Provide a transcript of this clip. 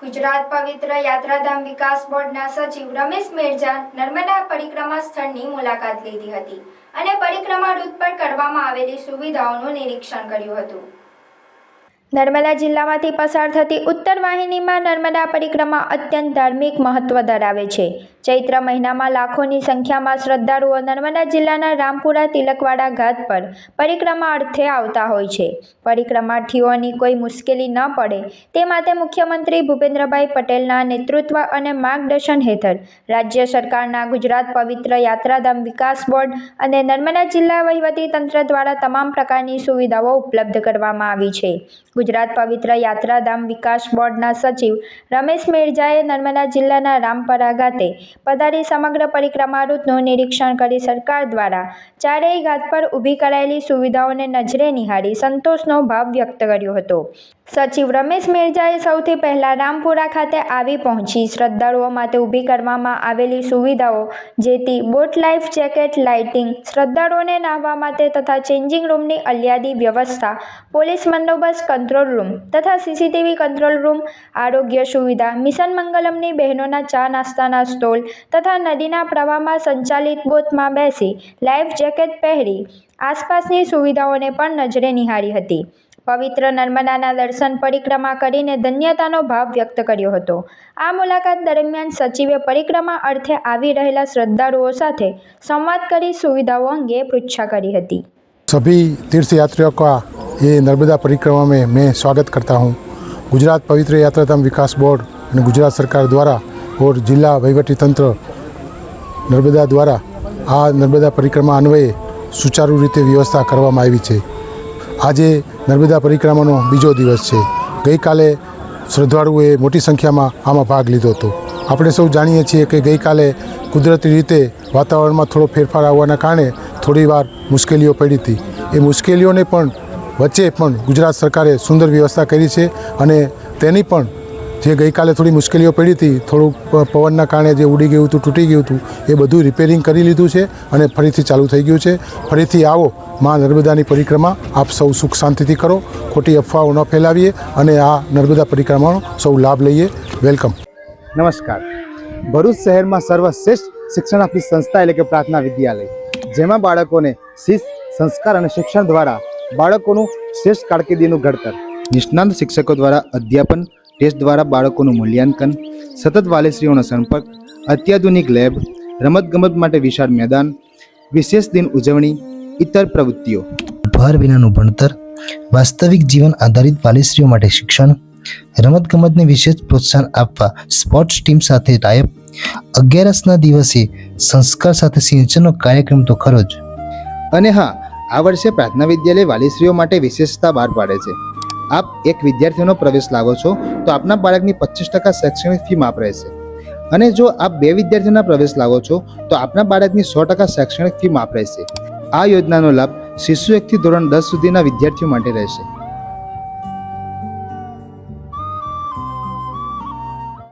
ગુજરાત પવિત્ર યાત્રાધામ વિકાસ બોર્ડના સચિવ રમેશ મેરજા નર્મદા પરિક્રમા સ્થળની મુલાકાત લીધી હતી અને પરિક્રમા રૂટ પર કરવામાં આવેલી સુવિધાઓનું નિરીક્ષણ કર્યું હતું। નર્મદા જિલ્લામાંથી પસાર થતી ઉત્તર વાહિનીમાં નર્મદા પરિક્રમા અત્યંત ધાર્મિક મહત્વ ધરાવે છે। ચૈત્ર મહિનામાં લાખોની સંખ્યામાં શ્રદ્ધાળુઓ નર્મદા જિલ્લાના રામપુરા તિલકવાડા ઘાટ પર પરિક્રમા અર્થે આવતા હોય છે। પરિક્રમાર્થીઓની કોઈ મુશ્કેલી ન પડે તે માટે મુખ્યમંત્રી ભૂપેન્દ્રભાઈ પટેલના નેતૃત્વ અને માર્ગદર્શન હેઠળ રાજ્ય સરકારના ગુજરાત પવિત્ર યાત્રાધામ વિકાસ બોર્ડ અને નર્મદા જિલ્લા વહીવટીતંત્ર દ્વારા તમામ પ્રકારની સુવિધાઓ ઉપલબ્ધ કરવામાં આવી છે। ગુજરાત પવિત્ર યાત્રાધામ વિકાસ બોર્ડના સચિવ રમેશ મેરજાએ નર્મદા જિલ્લાના રામપરા ઘાટે પધારી સમગ્ર પરિક્રમા રૂટનું નિરીક્ષણ કરી સરકાર દ્વારા ચારેય ઘાટ પર ઊભી કરાયેલી સુવિધાઓને નજરે નિહાળી સંતોષનો ભાવ વ્યક્ત કર્યો હતો। સચિવ રમેશ મેરજાએ સૌથી પહેલા રામપુરા ખાતે આવી પહોંચી શ્રદ્ધાળુઓ માટે ઊભી કરવામાં આવેલી સુવિધાઓ જેથી બોટ લાઈફ જેકેટ લાઇટિંગ, શ્રદ્ધાળુઓને નાહવા માટે તથા ચેન્જિંગ રૂમની અલિયાદી વ્યવસ્થા, પોલીસ બંદોબસ્ત કંટ્રોલ રૂમ તથા સીસીટીવી કંટ્રોલ રૂમ, આરોગ્ય સુવિધા, મિશન મંગલમની બહેનોના ચા નાસ્તાના સ્ટોલ તથા નદીના પ્રવાહમાં સંચાલિત બોટમાં બેસી લાઈફ જેકેટ પહેરી આસપાસની સુવિધાઓને પણ નજરે નિહાળી હતી। પવિત્ર નર્મદાના દર્શન પરિક્રમા કરીને ધન્યતાનો ભાવ વ્યક્ત કર્યો હતો। આ મુલાકાત દરમિયાન સચિવે પરિક્રમા અર્થે આવી રહેલા શ્રદ્ધાળુઓ સાથે સંવાદ કરી સુવિધાઓ અંગે પૃચ્છા કરી હતી। सभी तीर्थयात्रियों का ये नर्मदा परिक्रमा में मैं स्वागत करता हूँ। गुजरात पवित्र यात्राधाम विकास बोर्ड और गुजरात सरकार द्वारा और जिला वहीवटी तंत्र नर्मदा द्वारा आ नर्मदा परिक्रमा अन्वये सुचारू रीते व्यवस्था करवामां आवी छे। આજે નર્મદા પરિક્રમાનો બીજો દિવસ છે। ગઈકાલે શ્રદ્ધાળુઓએ મોટી સંખ્યામાં આમાં ભાગ લીધો હતો। આપણે સૌ જાણીએ છીએ કે ગઈકાલે કુદરતી રીતે વાતાવરણમાં થોડો ફેરફાર આવવાના કારણે થોડીવાર મુશ્કેલીઓ પડી હતી। એ મુશ્કેલીઓને પણ વચ્ચે પણ ગુજરાત સરકારે સુંદર વ્યવસ્થા કરી છે અને તેની પણ જે ગઈકાલે થોડી મુશ્કેલીઓ પડી હતી, થોડુંક પવનના કારણે જે ઉડી ગયું હતું, તૂટી ગયું હતું, એ બધું રિપેરિંગ કરી લીધું છે અને ફરીથી ચાલુ થઈ ગયું છે। ફરીથી આવો માં નર્મદાની પરિક્રમા આપ સૌ સુખ શાંતિથી કરો, ખોટી અફવાઓ ન ફેલાવીએ અને આ નર્મદા પરિક્રમાનો સૌ લાભ લઈએ। વેલકમ। નમસ્કાર। ભરૂચ શહેરમાં સર્વશ્રેષ્ઠ શિક્ષણ આપતી સંસ્થા એટલે કે પ્રાર્થના વિદ્યાલય, જેમાં બાળકોને શિસ્ત, સંસ્કાર અને શિક્ષણ દ્વારા બાળકોનું શ્રેષ્ઠ કારકિર્દીનું ઘડતર, નિષ્ણાત શિક્ષકો દ્વારા અધ્યાપન, ટેસ્ટ દ્વારા બાળકોનું મૂલ્યાંકન, સતત વાલીશ્રીઓનો સંપર્ક, અત્યાધુનિક લેબ, રમતગમત માટે વિશાળ મેદાન, વિશેષ દિન ઉજવણી, ઇતર પ્રવૃત્તિઓ, ભાર વિનાનું ભણતર, વાસ્તવિક જીવન આધારિત વાલીશ્રીઓ માટે શિક્ષણ, રમતગમતને વિશેષ પ્રોત્સાહન આપવા સ્પોર્ટ્સ ટીમ સાથે ટાઈપ, 11ના દિવસે સંસ્કાર સાથે સિંચનનો કાર્યક્રમ તો ખરો જ। અને હા, આ વર્ષે પ્રાર્થના વિદ્યાલય વાલીશ્રીઓ માટે વિશેષતા બહાર પાડે છે। આપ એક વિદ્યાર્થીનો પ્રવેશ લાવો છો તો આપના બાળકની 25% શૈક્ષણિક ફી માફ રહેશે, અને જો આપ 2 વિદ્યાર્થીઓના પ્રવેશ લાવો છો તો આપના બાળકની 100% શૈક્ષણિક ફી માફ રહેશે। આ યોજનાનો લાભ શિશુ 1 થી ધોરણ 10 સુધીના વિદ્યાર્થીઓ માટે રહેશે।